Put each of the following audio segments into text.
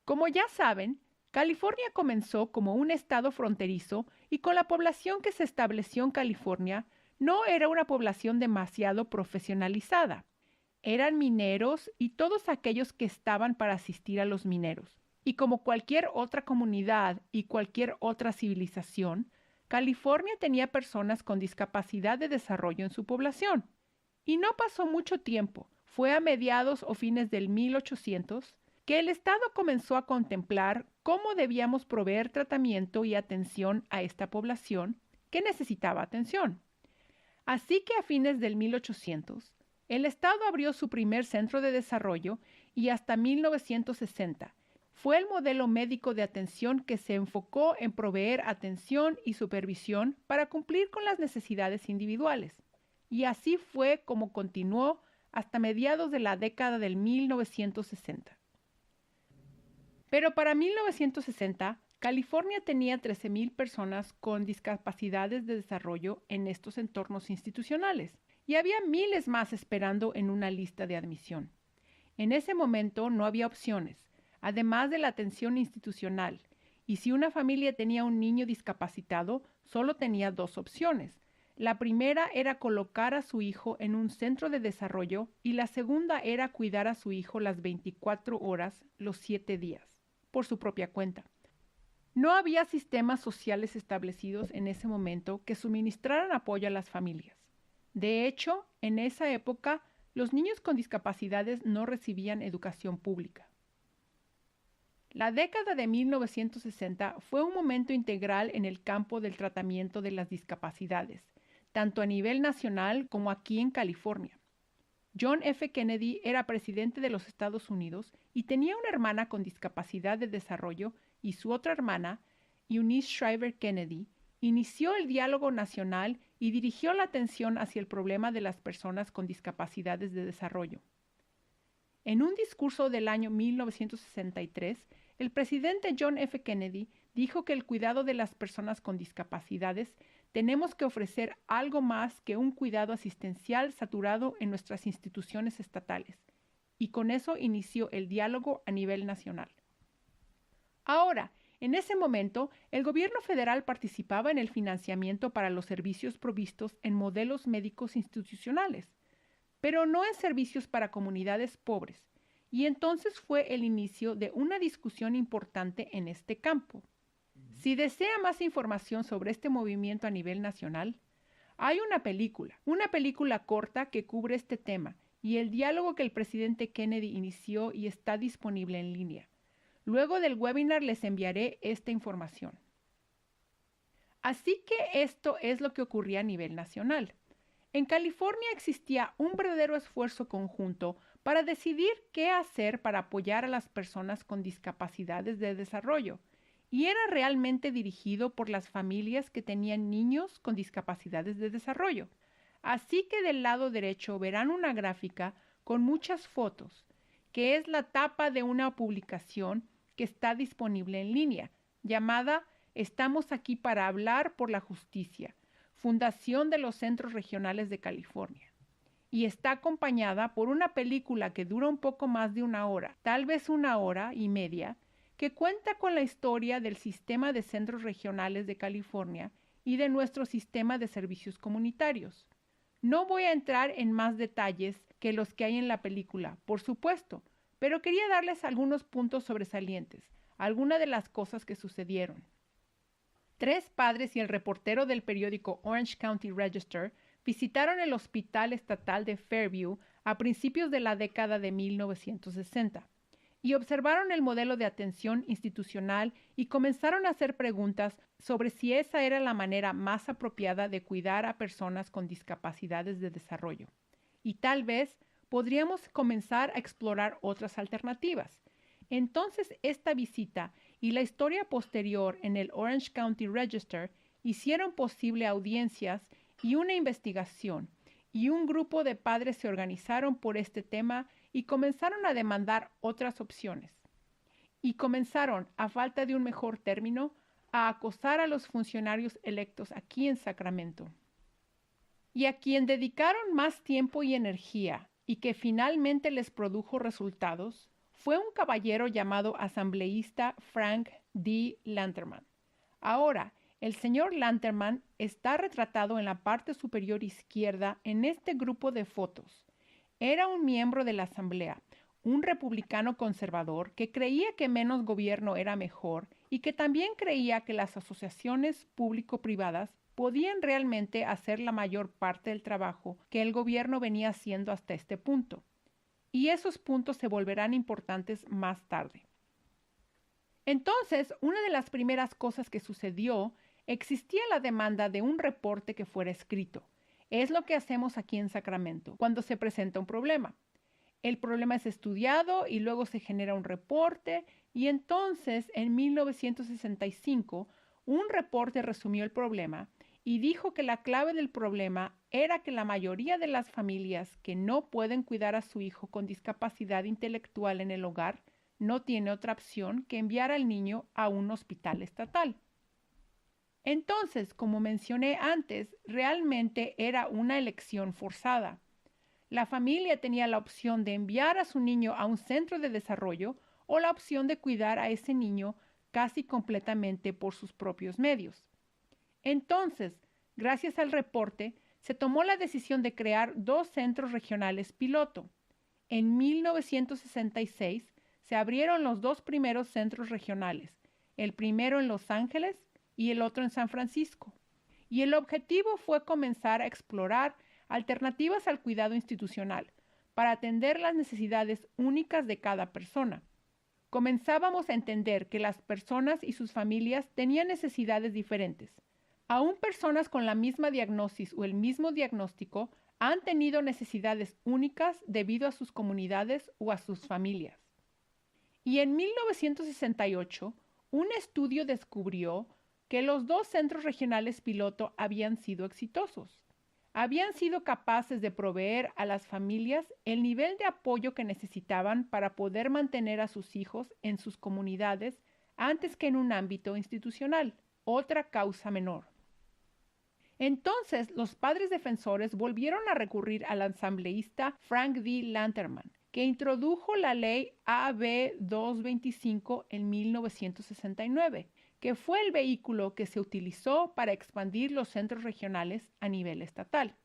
Como ya saben, California comenzó como un estado fronterizo y con la población que se estableció en California no era una población demasiado profesionalizada. Eran mineros y todos aquellos que estaban para asistir a los mineros. Y como cualquier otra comunidad y cualquier otra civilización, California tenía personas con discapacidad de desarrollo en su población. Y no pasó mucho tiempo, fue a mediados o fines del 1800, que el Estado comenzó a contemplar cómo debíamos proveer tratamiento y atención a esta población que necesitaba atención. Así que a fines del 1800, el Estado abrió su primer centro de desarrollo y hasta 1960 fue el modelo médico de atención que se enfocó en proveer atención y supervisión para cumplir con las necesidades individuales. Y así fue como continuó hasta mediados de la década del 1960. Pero para 1960, California tenía 13,000 personas con discapacidades de desarrollo en estos entornos institucionales y había miles más esperando en una lista de admisión. En ese momento no había opciones, además de la atención institucional, y si una familia tenía un niño discapacitado, solo tenía dos opciones. La primera era colocar a su hijo en un centro de desarrollo y la segunda era cuidar a su hijo las 24 horas, los 7 días, por su propia cuenta. No había sistemas sociales establecidos en ese momento que suministraran apoyo a las familias. De hecho, en esa época, los niños con discapacidades no recibían educación pública. La década de 1960 fue un momento integral en el campo del tratamiento de las discapacidades, tanto a nivel nacional como aquí en California. John F. Kennedy era presidente de los Estados Unidos y tenía una hermana con discapacidad de desarrollo y su otra hermana, Eunice Shriver Kennedy, inició el diálogo nacional y dirigió la atención hacia el problema de las personas con discapacidades de desarrollo. En un discurso del año 1963, el presidente John F. Kennedy dijo que el cuidado de las personas con discapacidades tenemos que ofrecer algo más que un cuidado asistencial saturado en nuestras instituciones estatales. Y con eso inició el diálogo a nivel nacional. Ahora, en ese momento, el gobierno federal participaba en el financiamiento para los servicios provistos en modelos médicos institucionales, pero no en servicios para comunidades pobres, y entonces fue el inicio de una discusión importante en este campo. Si desea más información sobre este movimiento a nivel nacional, hay una película corta que cubre este tema y el diálogo que el presidente Kennedy inició y está disponible en línea. Luego del webinar les enviaré esta información. Así que esto es lo que ocurría a nivel nacional. En California existía un verdadero esfuerzo conjunto para decidir qué hacer para apoyar a las personas con discapacidades de desarrollo, y era realmente dirigido por las familias que tenían niños con discapacidades de desarrollo. Así que del lado derecho verán una gráfica con muchas fotos, que es la tapa de una publicación que está disponible en línea, llamada Estamos aquí para hablar por la justicia, Fundación de los Centros Regionales de California. Y está acompañada por una película que dura un poco más de una hora, tal vez una hora y media, que cuenta con la historia del sistema de centros regionales de California y de nuestro sistema de servicios comunitarios. No voy a entrar en más detalles que los que hay en la película, por supuesto, pero quería darles algunos puntos sobresalientes, algunas de las cosas que sucedieron. 3 padres y el reportero del periódico Orange County Register visitaron el Hospital Estatal de Fairview a principios de la década de 1960 y observaron el modelo de atención institucional y comenzaron a hacer preguntas sobre si esa era la manera más apropiada de cuidar a personas con discapacidades de desarrollo. Y tal vez podríamos comenzar a explorar otras alternativas. Entonces, esta visita y la historia posterior en el Orange County Register hicieron posible audiencias y una investigación, y un grupo de padres se organizaron por este tema y comenzaron a demandar otras opciones. Y comenzaron, a falta de un mejor término, a acosar a los funcionarios electos aquí en Sacramento. Y a quien dedicaron más tiempo y energía y que finalmente les produjo resultados fue un caballero llamado asambleísta Frank D. Lanterman. Ahora, el señor Lanterman está retratado en la parte superior izquierda en este grupo de fotos. Era un miembro de la Asamblea, un republicano conservador que creía que menos gobierno era mejor y que también creía que las asociaciones público-privadas podían realmente hacer la mayor parte del trabajo que el gobierno venía haciendo hasta este punto. Y esos puntos se volverán importantes más tarde. Entonces, una de las primeras cosas que sucedió, existía la demanda de un reporte que fuera escrito. Es lo que hacemos aquí en Sacramento cuando se presenta un problema. El problema es estudiado y luego se genera un reporte y entonces en 1965 un reporte resumió el problema y dijo que la clave del problema era que la mayoría de las familias que no pueden cuidar a su hijo con discapacidad intelectual en el hogar no tiene otra opción que enviar al niño a un hospital estatal. Entonces, como mencioné antes, realmente era una elección forzada. La familia tenía la opción de enviar a su niño a un centro de desarrollo o la opción de cuidar a ese niño casi completamente por sus propios medios. Entonces, gracias al reporte, se tomó la decisión de crear 2 centros regionales piloto. En 1966 se abrieron los 2 primeros centros regionales, el primero en Los Ángeles y el otro en San Francisco. Y el objetivo fue comenzar a explorar alternativas al cuidado institucional para atender las necesidades únicas de cada persona. Comenzábamos a entender que las personas y sus familias tenían necesidades diferentes. Aún personas con la misma diagnosis o el mismo diagnóstico han tenido necesidades únicas debido a sus comunidades o a sus familias. Y en 1968, un estudio descubrió que los 2 centros regionales piloto habían sido exitosos. Habían sido capaces de proveer a las familias el nivel de apoyo que necesitaban para poder mantener a sus hijos en sus comunidades antes que en un ámbito institucional, otra causa menor. Entonces, los padres defensores volvieron a recurrir al asambleísta Frank D. Lanterman, que introdujo la ley AB 225 en 1969, que fue el vehículo que se utilizó para expandir los centros regionales a nivel estatal.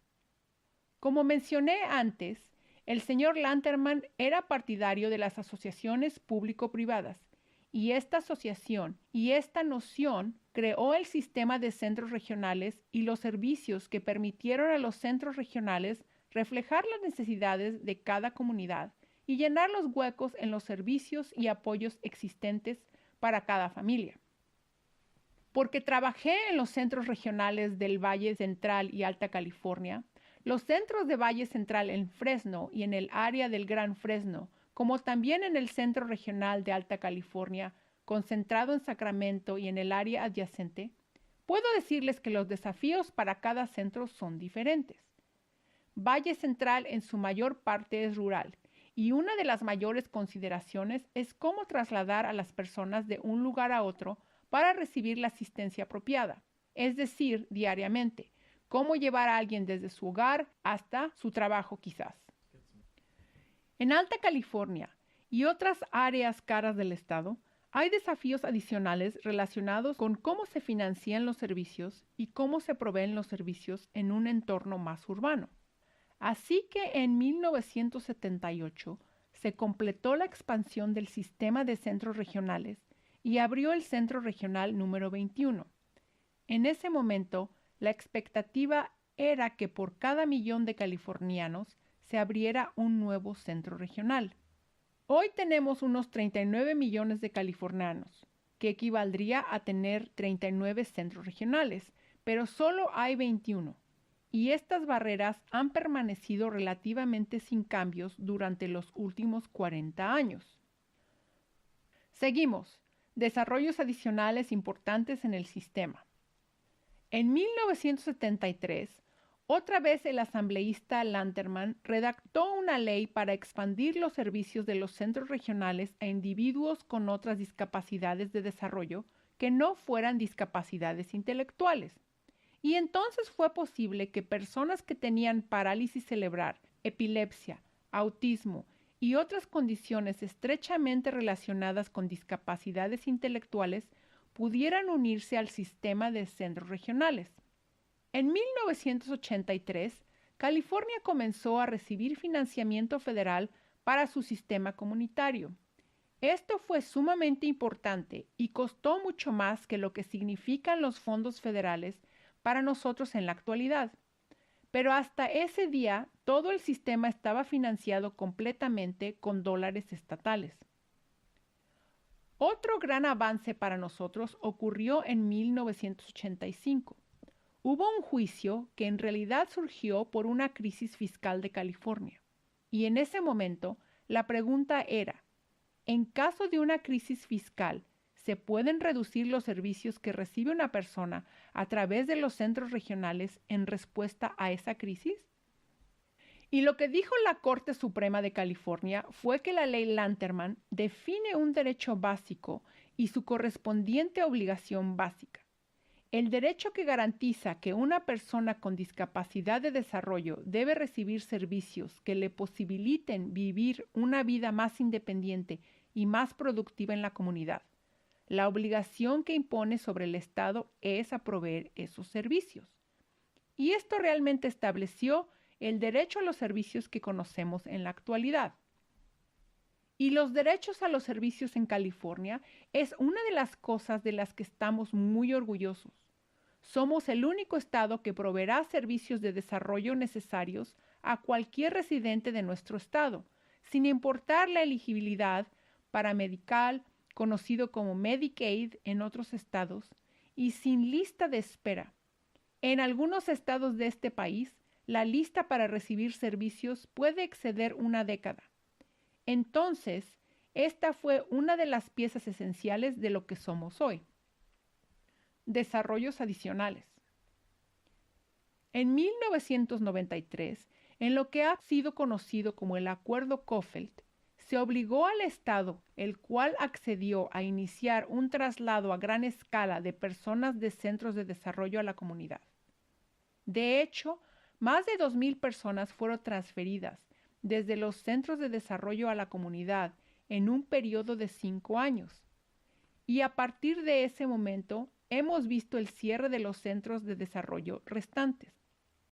Como mencioné antes, el señor Lanterman era partidario de las asociaciones público-privadas, y esta asociación y esta noción creó el sistema de centros regionales y los servicios que permitieron a los centros regionales reflejar las necesidades de cada comunidad y llenar los huecos en los servicios y apoyos existentes para cada familia. Porque trabajé en los centros regionales del Valle Central y Alta California, los centros de Valle Central en Fresno y en el área del Gran Fresno, como también en el Centro Regional de Alta California, concentrado en Sacramento y en el área adyacente, puedo decirles que los desafíos para cada centro son diferentes. Valle Central en su mayor parte es rural y una de las mayores consideraciones es cómo trasladar a las personas de un lugar a otro para recibir la asistencia apropiada, es decir, diariamente, cómo llevar a alguien desde su hogar hasta su trabajo quizás. En Alta California y otras áreas caras del estado, hay desafíos adicionales relacionados con cómo se financian los servicios y cómo se proveen los servicios en un entorno más urbano. Así que en 1978 se completó la expansión del sistema de centros regionales y abrió el Centro Regional número 21. En ese momento, la expectativa era que por cada 1,000,000 de californianos se abriera un nuevo centro regional. Hoy tenemos unos 39 millones de californianos, que equivaldría a tener 39 centros regionales, pero solo hay 21. Y estas barreras han permanecido relativamente sin cambios durante los últimos 40 años. Seguimos. Desarrollos adicionales importantes en el sistema. En 1973, otra vez el asambleísta Lanterman redactó una ley para expandir los servicios de los centros regionales a individuos con otras discapacidades de desarrollo que no fueran discapacidades intelectuales. Y entonces fue posible que personas que tenían parálisis cerebral, epilepsia, autismo y otras condiciones estrechamente relacionadas con discapacidades intelectuales pudieran unirse al sistema de centros regionales. En 1983, California comenzó a recibir financiamiento federal para su sistema comunitario. Esto fue sumamente importante y costó mucho más que lo que significan los fondos federales para nosotros en la actualidad. Pero hasta ese día, todo el sistema estaba financiado completamente con dólares estatales. Otro gran avance para nosotros ocurrió en 1985. Hubo un juicio que en realidad surgió por una crisis fiscal de California. Y en ese momento, la pregunta era, en caso de una crisis fiscal, ¿se pueden reducir los servicios que recibe una persona a través de los centros regionales en respuesta a esa crisis? Y lo que dijo la Corte Suprema de California fue que la ley Lanterman define un derecho básico y su correspondiente obligación básica. El derecho que garantiza que una persona con discapacidad de desarrollo debe recibir servicios que le posibiliten vivir una vida más independiente y más productiva en la comunidad. La obligación que impone sobre el Estado es a proveer esos servicios. Y esto realmente estableció el derecho a los servicios que conocemos en la actualidad. Y los derechos a los servicios en California es una de las cosas de las que estamos muy orgullosos. Somos el único estado que proveerá servicios de desarrollo necesarios a cualquier residente de nuestro estado, sin importar la elegibilidad para Medi-Cal, conocido como Medicaid en otros estados, y sin lista de espera. En algunos estados de este país, la lista para recibir servicios puede exceder una década. Entonces, esta fue una de las piezas esenciales de lo que somos hoy. Desarrollos adicionales. En 1993, en lo que ha sido conocido como el Acuerdo Cofelt, se obligó al Estado, el cual accedió a iniciar un traslado a gran escala de personas de centros de desarrollo a la comunidad. De hecho, más de 2,000 personas fueron transferidas desde los centros de desarrollo a la comunidad en un periodo de 5 años. Y a partir de ese momento, hemos visto el cierre de los centros de desarrollo restantes.